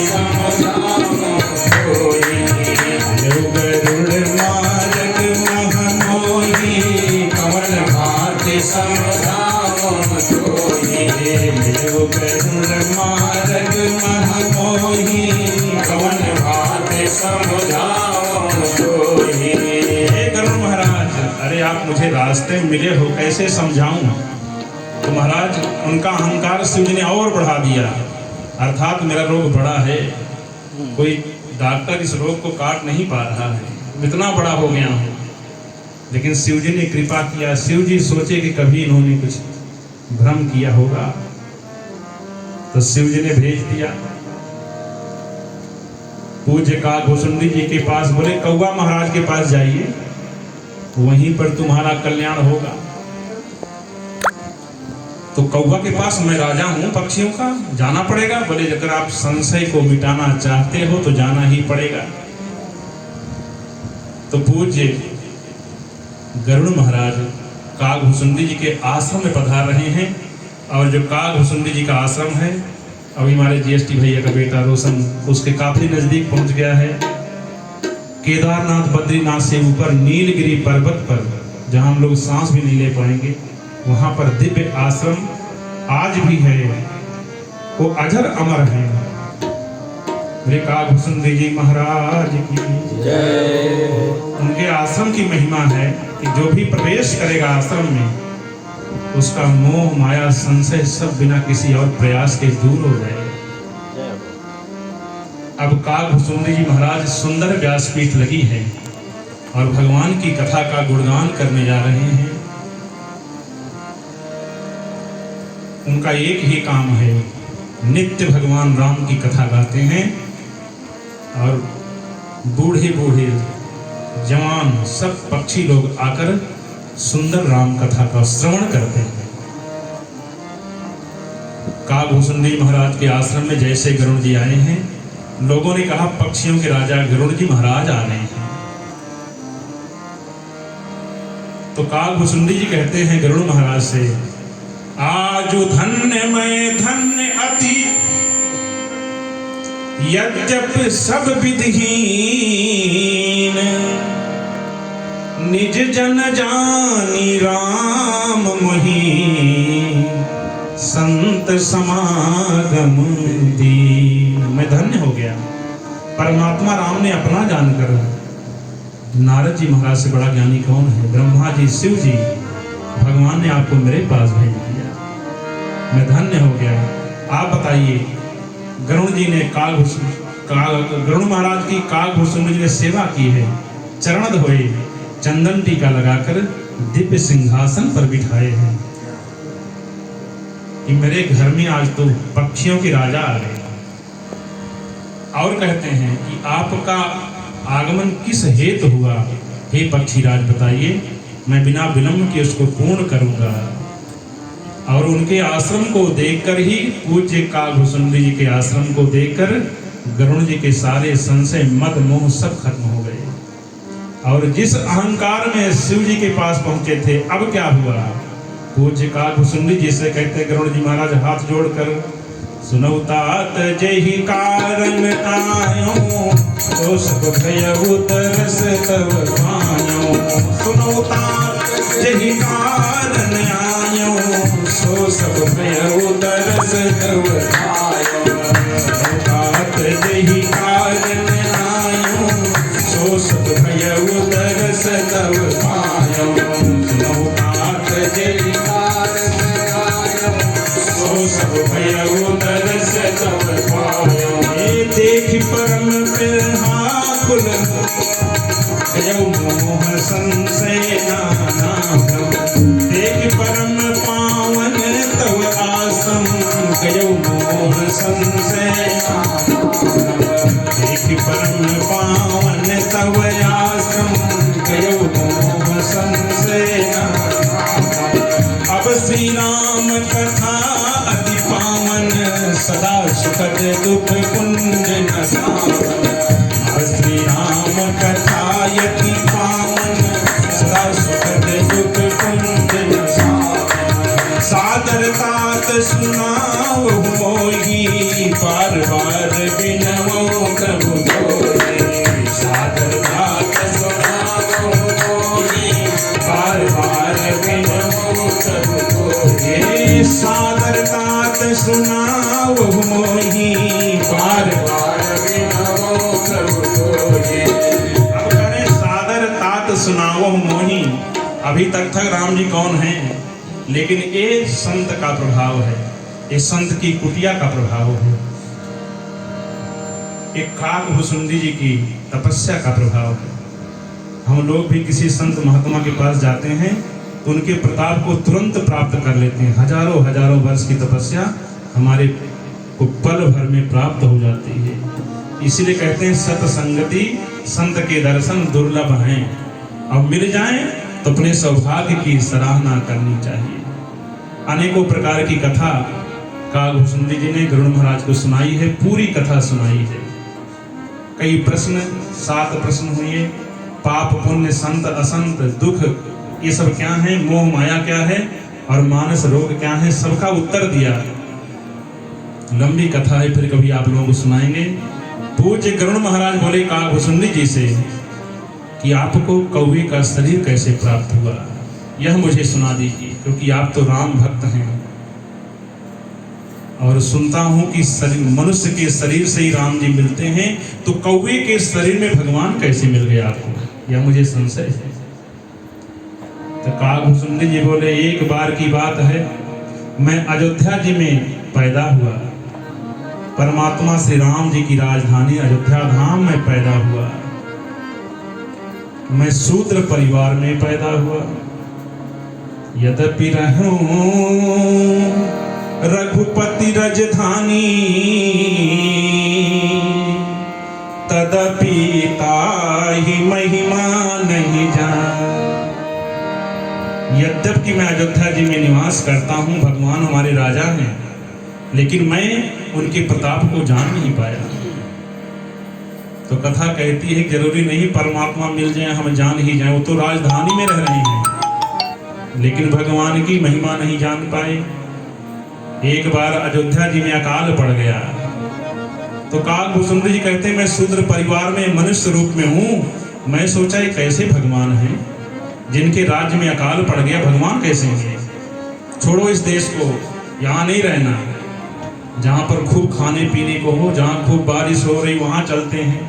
समझाओ कोई, गरुड़ मार्ग महमोही, कमल भाति समझाओ कोई, गरुड़ मार्ग महमोही, कमल भाति समझाओ कोई। गरुड़ महाराज, अरे आप मुझे रास्ते में मिले हो, कैसे समझाऊं? तो महाराज उनका अहंकार शिव जी ने और बढ़ा दिया, अर्थात मेरा रोग बड़ा है, कोई डॉक्टर इस रोग को काट नहीं पा रहा है, इतना बड़ा हो गया हूँ। लेकिन शिव जी ने कृपा किया। शिव जी सोचे कि कभी इन्होंने कुछ भ्रम किया होगा, तो शिव जी ने भेज दिया पूज्य काकभूषुंडी जी के पास। बोले कौवा महाराज के पास जाइए, वहीं पर तुम्हारा कल्याण होगा। तो कौवा के पास, मैं राजा हूं पक्षियों का, जाना पड़ेगा। बोले अगर आप संशय को मिटाना चाहते हो तो जाना ही पड़ेगा। तो पूज्य गरुड़ महाराज काकभूषुंडी जी के आश्रम में पधार रहे हैं। और जो काकभूषुंडी जी का आश्रम है, अभी हमारे जीएसटी भैया का बेटा रोशन उसके काफी नजदीक पहुंच गया है। केदारनाथ बद्रीनाथ से ऊपर नीलगिरी पर्वत पर, जहां हम लोग सांस भी नहीं ले पाएंगे, वहां पर दिव्य आश्रम आज भी है, वो अजर अमर है। मेरे काकभूषुंडी जी महाराज की जय। उनके आश्रम की महिमा है कि जो भी प्रवेश करेगा आश्रम में, उसका मोह माया संशय सब बिना किसी और प्रयास के दूर हो जाएगा। अब काकभूषुंडी जी महाराज सुंदर व्यासपीठ लगी है और भगवान की कथा का गुणगान करने जा रहे हैं। उनका एक ही काम है, नित्य भगवान राम की कथा गाते हैं और बूढ़े बूढ़े जवान सब पक्षी लोग आकर सुंदर राम कथा का श्रवण करते हैं। काकभूषुंडी महाराज के आश्रम में जैसे गरुड़ जी आए हैं, लोगों ने कहा पक्षियों के राजा गरुड़ जी महाराज आ रहे हैं। तो काकभूषुंडी जी कहते हैं गरुड़ महाराज से, आजु धन्य मैं धन्य अति, यद्यप सब विधिहीन, निज जन जानी राम मोहि, संत समागम दीन। मैं धन्य हो गया। परमात्मा राम ने अपना जानकर, नारद जी महाराज से बड़ा ज्ञानी कौन है? ब्रह्मा जी, शिव जी, भगवान ने आपको मेरे पास भेज दिया, मैं धन्य हो गया। आप बताइए, गरुड़ जी ने गरुड़ महाराज की काकभूषुंडी जी ने सेवा की है, चरण धोए, चंदन टीका लगाकर दिव्य सिंहासन पर बिठाए हैं कि मेरे घर में आज तो पक्षियों के राजा आ गए। और कहते हैं कि आपका आगमन किस हेतु हुआ? हे पक्षीराज बताइए, मैं बिना विलंब के उसको पूर्ण करूंगा। और उनके आश्रम को देखकर ही, पूज्य काकभूषुंडी जी के आश्रम को देखकर गरुड़ जी के सारे संशय मद मोह सब खत्म हो गए। और जिस अहंकार में शिव जी के पास पहुंचे थे, अब क्या हुआ? पूज्य काकभूषुंडी जी से कहते गरुड़ जी महाराज हाथ जोड़कर, सुनौ तात जेहि कारण आयो, तो सब भयउ तरस तव पायो। सुनौ तात जेहि कारण आयो, सो सब भयउ तरस तव पायो। सुनौ तात जेहि कारण आयो, सो सब भयउ तरस तव पायो। सुनौ तात जेहि कारण आयो, सो सब भयउ तरस तव पायो। देख परम पिरहाकुल, गयो मोह संशय नाना भ्रम। देख परम पावन तव आश्रम, गयो मोह संशय नाना भ्रम। देख परम पावन तव आश्रम, गयो मोह संशय नाना भ्रम। अब श्री राम कथा अति पावन, सदा सुखद दुख कुंज न सावन। श्री राम कथा अति पावन, सदा सुखद दुख कुंज न सावन। सादर तात सुनाओ मोहि, बार बार बिन सुनाओ मोही बार बार विनवो प्रभु तोहि। अब करें सादर तात सुनाओ मोही। अभी तक राम जी कौन हैं, लेकिन ये संत का प्रभाव है, ये संत की कुटिया का प्रभाव है, एक काकभूषुंडी जी की तपस्या का प्रभाव है। हम लोग भी किसी संत महात्मा के पास जाते हैं तो उनके प्रताप को तुरंत प्राप्त कर लेते हैं। हजारों हजारों वर्ष की तपस्या हमारे को पल भर में प्राप्त हो जाती है। इसीलिए कहते हैं सतसंगति संत के दर्शन दुर्लभ हैं। अब मिल जाएं तो अपने सौभाग्य की सराहना करनी चाहिए। अनेकों प्रकार की कथा काकभूषुंडी जी ने गरुड़ महाराज को सुनाई है, पूरी कथा सुनाई है। कई प्रश्न, 7 प्रश्न हुए। पाप पुण्य संत असंत दुख ये सब क्या है, मोह माया क्या है और मानस रोग क्या है, सबका उत्तर दिया। लंबी कथा है, फिर कभी आप लोगों को सुनाएंगे। पूज्य गरुड़ महाराज बोले काकभूषुंडी जी से कि आपको कौवे का शरीर कैसे प्राप्त हुआ, यह मुझे सुना दीजिए, क्योंकि आप तो राम भक्त हैं और सुनता हूं कि मनुष्य के शरीर से ही राम जी मिलते हैं, तो कौवे के शरीर में भगवान कैसे मिल गया आपको, यह मुझे संशय है। तो काकभूषुंडी जी बोले एक बार की बात है, मैं अयोध्या जी में पैदा हुआ। परमात्मा श्री राम जी की राजधानी अयोध्या धाम में पैदा हुआ। मैं शूद्र परिवार में पैदा हुआ। यद्यपि रहूं रघुपति राजधानी, तदपि ताहि महिमा नहीं जान। यद्यपि मैं अयोध्या जी में निवास करता हूं, भगवान हमारे राजा हैं, लेकिन मैं उनके प्रताप को जान नहीं पाया। तो कथा कहती है जरूरी नहीं परमात्मा मिल जाए हम जान ही जाए, वो तो राजधानी में रह रहे हैं, लेकिन भगवान की महिमा नहीं जान पाए। एक बार अयोध्या जी में अकाल पड़ गया, तो काकभूषुंडी जी कहते हैं मैं शूद्र परिवार में मनुष्य रूप में हूं। मैं सोचा ये कैसे भगवान हैं जिनके राज्य में अकाल पड़ गया, भगवान कैसे हैं। छोड़ो इस देश को, यहाँ नहीं रहना, जहां पर खूब खाने पीने को हो, जहां खूब बारिश हो रही वहां चलते हैं।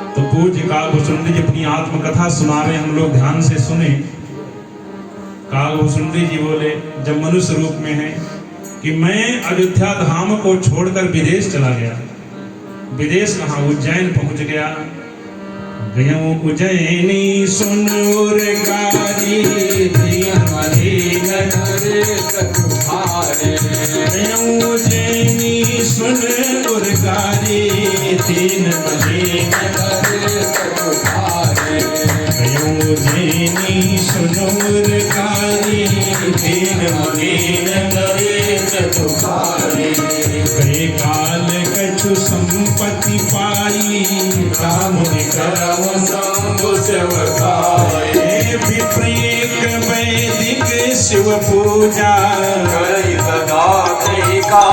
तो पूज्य काकभूषुंडी जी अपनी आत्मकथा सुना रहे, हम लोग ध्यान से सुने। काकभूषुंडी जी बोले जब मनुष्य रूप में है कि मैं अयोध्या धाम को छोड़कर विदेश चला गया। विदेश कहाँ, उज्जैन पहुंच गया। गयों उज्जैनी सुनूर कारी गयों उज्जैनी सुनूर कारी तीन महीने गयों उज्जैनी सुनूर कारी तीन महीने गए काल कछु संपत्ति पाई राम करम संग सेवकाए। विप्रेक वैदिक शिव पूजा करी सदा कही का